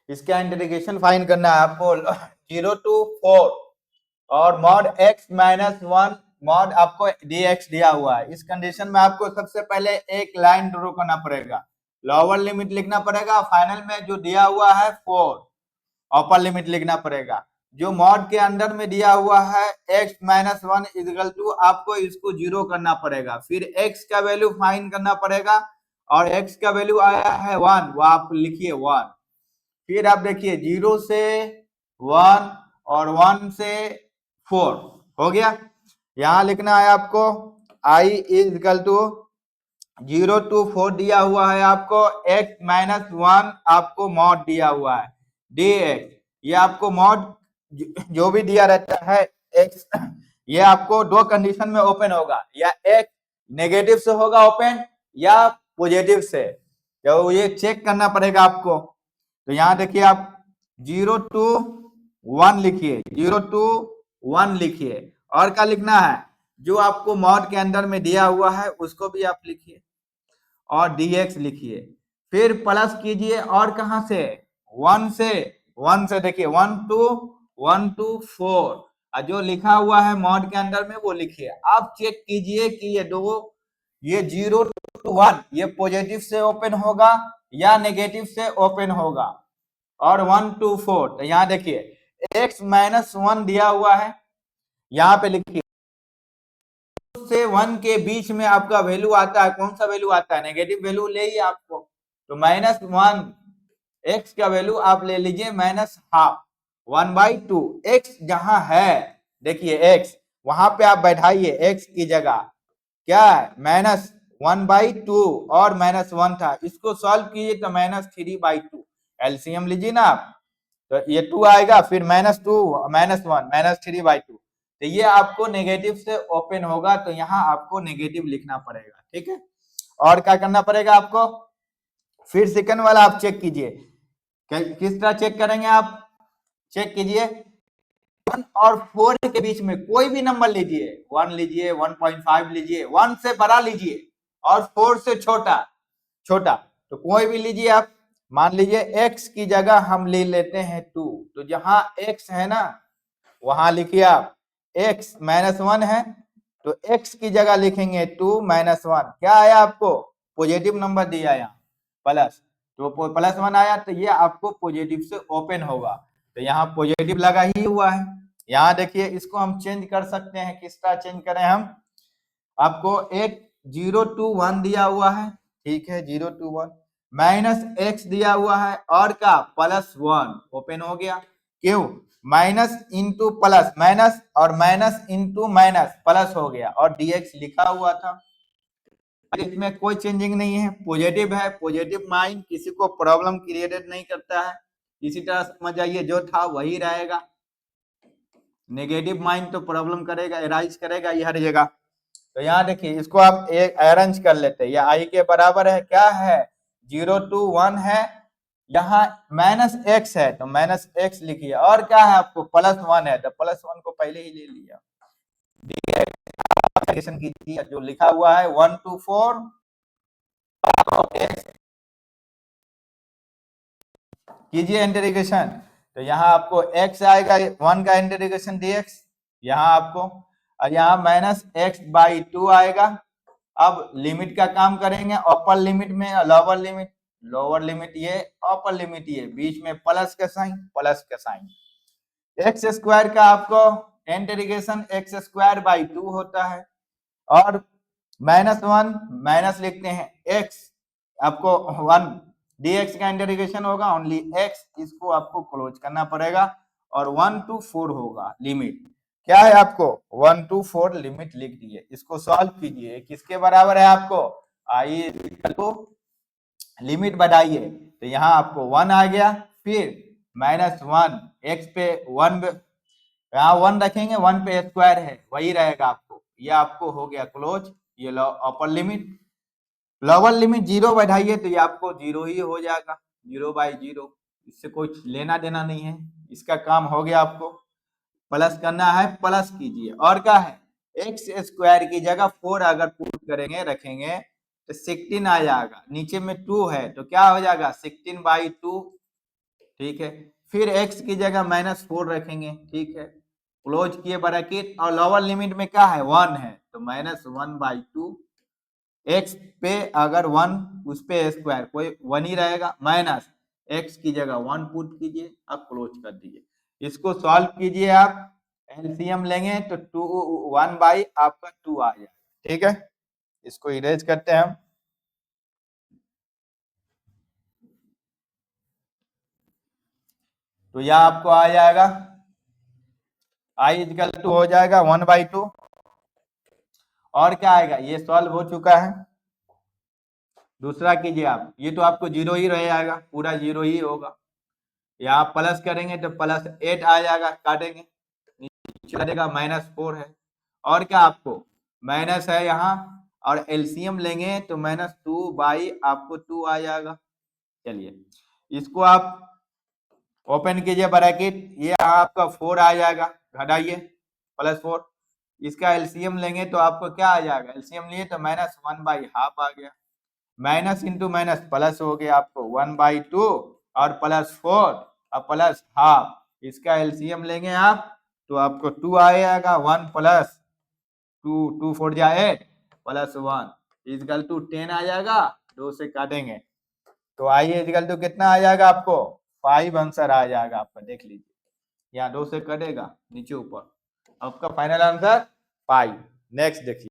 इसका integration find करना है आपको 0 to 4 और मॉड x माइनस 1 मॉड आपको dx दिया हुआ है। इस कंडीशन में आपको सबसे पहले एक लाइन ड्रॉ करना पड़ेगा, लोअर लिमिट लिखना पड़ेगा, फाइनल में जो दिया हुआ है 4 अपर लिमिट लिखना पड़ेगा। जो मॉड के अंदर में दिया हुआ है x माइनस 1 इक्वल टू आपको इसको 0 करना पड़ेगा, फिर x का वैल्यू फाइंड करना पड़ेगा और x का वैल्यू आया है 1, वो आप लिखिए 1। फिर आप देखिए 0 से 1 और 1 से 4 हो गया। यहां लिखना है आपको i is equal to 0 to 4 दिया हुआ है आपको, x माइनस 1 आपको मॉड दिया हुआ है dx, ये आपको मॉड जो भी दिया रहता है x, ये आपको दो कंडीशन में ओपन होगा, या x नेगेटिव से होगा ओपन या पॉजिटिव से, तो ये चेक करना पड़ेगा आपको। तो यहां देखिए आप 0 to 1 लिखिए, 0 to 1 लिखिए, और क्या लिखना है जो आपको मॉड के अंदर में दिया हुआ है उसको भी आप लिखिए और dx लिखिए, फिर प्लस कीजिए और कहां से 1 से देखिए 1 to 4 और जो लिखा हुआ है मॉड के अंदर में वो लिखिए। आप चेक कीजिए कि ये 0 to 1 ये पॉजिटिव से ओपन होगा या नेगेटिव से ओपन होगा, और 1 to 4 तो यहां देखिए x माइनस 1 दिया हुआ है, यहां पे लिखिए से 1 के बीच में आपका वैल्यू आता है, कौन सा वैल्यू आता है, नेगेटिव वैल्यू ले ही आपको, तो माइनस 1 x का वैल्यू आप ले लीजिए माइनस हाफ 1/2। x जहां है देखिए x वहां पे आप बैठाइए, x की जगह क्या है माइनस 1/2 और माइनस 1 था, इसको सॉल्व कीजिए तो माइनस 3/2, एलसीएम लीजिए ना आप, तो ये 2 आएगा, फिर माइनस 2 माइनस 1 माइनस 3/2, तो ये आपको नेगेटिव से ओपन होगा, तो यहाँ आपको नेगेटिव लिखना पड़ेगा, ठीक है। और क्या करना पड़ेगा आपको, फिर सेकंड वाला आप चेक कीजिए, किस तरह चेक करेंगे आप, चेक कीजिए 1 और 4 के बीच में कोई भी नंबर लीजिए, 1 लीजिए 1.5 लीजिए, 1 से बड़ा लीजिए और 4 से छोटा, तो कोई भी लीजिए आप, मान लीजिए x की जगह हम ले लेते हैं 2, तो जहां x है ना वहां लिखिए आप x माइनस 1 है, तो x की जगह लिखेंगे 2 माइनस 1, क्या आया आपको पॉजिटिव नंबर दिया यहाँ प्लस, तो प्लस 1 आया, तो ये आपको पॉजिटिव से ओपन होगा, तो यहाँ पॉजिटिव लगा ही हुआ है। यहाँ देखिए इसको हम चेंज कर सकते हैं, किस तरह चेंज करें हम, आपको एक 0 to 1 दिया हुआ है, ठीक है 0 to 1 माइनस x दिया हुआ है और का प्लस 1 ओपन हो गया, क्यों माइनस इंटू प्लस माइनस और माइनस इंटू माइनस प्लस हो गया, और dx लिखा हुआ था, इसमें कोई चेंजिंग नहीं है, पॉजिटिव है, पॉजिटिव माइंड किसी को प्रॉब्लम क्रिएटेड नहीं करता है, इसी तरह समझ जाइए जो था वही रहेगा, नेगेटिव माइंड तो प्रॉब्लम करेगा, एराइज करेगा ये हर जगह। तो यहाँ देखिए इसको आप एक अरेंज कर लेते हैं, यह i के बराबर है, क्या है 0 to 1 है, यहाँ माइनस x है तो माइनस x लिखिए, और क्या है आपको प्लस 1 है तो प्लस 1 को पहले ही ले लिया, कीजिए जो लिखा हुआ है 1 to 4 कीजिए इंटीग्रेशन, तो यहाँ आपको x आएगा 1 का इंटीग्रेशन dx यहाँ आपको, और यहाँ माइनस x/2 आएगा। अब लिमिट का काम करेंगे, अपर लिमिट में लोअर लिमिट ये, अपर लिमिट ये, बीच में प्लस का साइन, एक्स स्क्वायर का आपको इंटीग्रेशन x²/2 होता है, और माइनस 1 माइनस लिखते हैं x, आपको 1 dx का इंटीग्रेशन होगा ओनली x, इसको आपको क्लोज करना पड़ेगा, और 1 to 4 होगा लिमिट, क्या है आपको 1 to 4 लिमिट लिख दिए, इसको सॉल्व कीजिए, किसके बराबर है आपको आइए लिमिट बढ़ाइए, तो यहाँ आपको 1 आ गया, फिर माइनस 1 x पे 1, यहाँ 1 रखेंगे, 1 पे स्क्वायर है वही रहेगा आपको, ये आपको हो गया क्लोज, ये अपर लिमिट, लोअर लिमिट 0 बढ़ाइए तो ये आपको 0 ही हो जाएगा, 0/0, इससे कोई लेना देना नहीं है, इसका काम हो गया, आपको प्लस करना है प्लस कीजिए, और क्या है x² की जगह 4 अगर पुट करेंगे रखेंगे तो 16 आ जाएगा, नीचे में 2 है तो क्या हो जाएगा 16/2 ठीक है। फिर x की जगह -4 रखेंगे, ठीक है। क्लोज किए ब्रैकेट और लोअर लिमिट में क्या है 1 है, तो -1/2 x पे अगर 1 उस पे स्क्वायर कोई 1 ही रहेगा, माइनस x की जगह 1 पुट कीजिए, अब क्लोज कर दीजिए। इसको सॉल्व कीजिए, आप एलसीएम लेंगे तो 1 बाई आपका 2 आ जाएगा, ठीक है। इसको इरेज करते हैं हम। तो यह आपको आ जाएगा i इजकल टू हो जाएगा 1/2। और क्या आएगा, ये सॉल्व हो चुका है। दूसरा कीजिए आप, ये तो आपको 0 ही रह जाएगा, पूरा 0 ही होगा। या आप प्लस करेंगे तो +8 आ जाएगा, काटेंगे नीचे रहेगा -4 है। और क्या आपको माइनस है यहाँ, और एलसीएम लेंगे तो -2 बाई आपको 2 आ जाएगा। चलिए इसको आप ओपन कीजिए ब्रैकेट, ये आपका 4 आ जाएगा, घटाइए +4। इसका एलसीएम लेंगे तो आपको क्या आ जाएगा, एलसीएम लिए तो -1/2 आ गया। माइनस इंटू माइनस प्लस हो गया, आपको 1/2 और +4 और +½ इसका एलसीएम लेंगे आप तो आपको 2 आएगा। 1 + 2 2 4 जा 8 +1 इजकल टू 10 आ जाएगा। 2 से काटेंगे तो आइए इजकल टू कितना आ जाएगा, आपको 5 आंसर आ जाएगा आपका, देख लीजिए यहाँ 2 से कटेगा नीचे ऊपर, आपका फाइनल आंसर 5। नेक्स्ट देखिए।